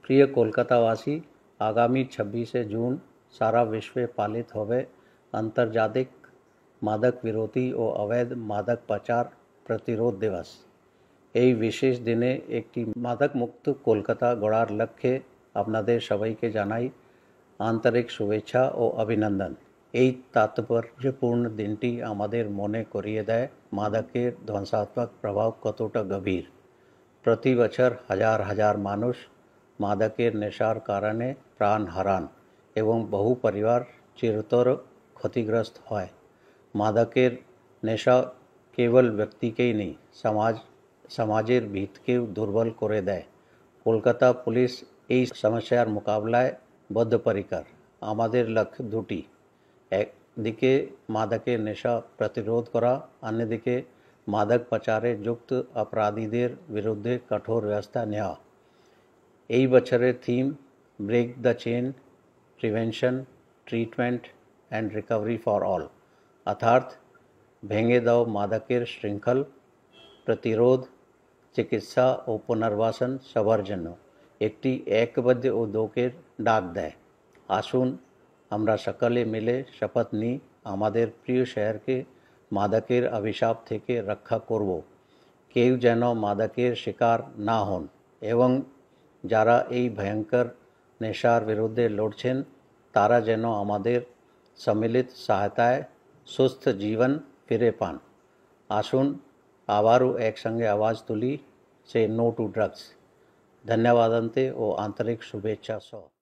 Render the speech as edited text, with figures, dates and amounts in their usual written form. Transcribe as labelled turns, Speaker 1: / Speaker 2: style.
Speaker 1: प्रिय कोलकातावासी, आगामी 26 जून सारा विश्व पालित होवे आंतर्जातिक मादक विरोधी ও অবৈধ মাদক পাচার প্রতিরোধ দিবস। এই বিশেষ দিনে একটি মাদক মুক্ত কলকাতা গড়ার লক্ষ্যে আপনাদের সবাইকে জানাই আন্তরিক শুভেচ্ছা ও অভিনন্দন। এই তাৎপর্যপূর্ণ দিনটি আমাদের মনে করিয়ে দেয় মাদকের ধ্বংসাত্মক প্রভাব কতটা গভীর। প্রতি বছর হাজার হাজার মানুষ মাদকের নেশার কারণে প্রাণ হারান এবং বহু পরিবার চিরতর ক্ষতিগ্রস্ত হয়। মাদকের নেশা কেবল ব্যক্তিকেই নেই, সমাজের ভিতকেও দুর্বল করে দেয়। কলকাতা পুলিশ এই সমস্যার মোকাবিলায় বদ্ধপরিকর। আমাদের লক্ষ্য দুটি, একদিকে মাদকের নেশা প্রতিরোধ করা, অন্যদিকে মাদক পাচারে যুক্ত অপরাধীদের বিরুদ্ধে কঠোর ব্যবস্থা নেওয়া। এই বছরের theme break the chain, prevention, treatment and recovery for all, অর্থাৎ ভেঙে দাও মাদকের শৃঙ্খল, প্রতিরোধ, চিকিৎসা ও পুনর্বাসন সবার জন্য। একটি একবদ্ধ উদ্যোগের ডাক দেয়। আসুন আমরা সকলে মিলে শপথ নিই আমাদের প্রিয় শহরকে মাদকের অভিশাপ থেকে রক্ষা করব। কেউ যেন মাদকের শিকার না হন এবং যারা এই ভয়ঙ্কর নেশার বিরুদ্ধে লড়ছেন তারা যেন আমাদের সম্মিলিত সহায়তায় সুস্থ জীবন ফিরে পান। আসুন আবারও একসঙ্গে আওয়াজ তুলি, সে নো টু ড্রাগস। ধন্যবাদ ও আন্তরিক শুভেচ্ছা সহ।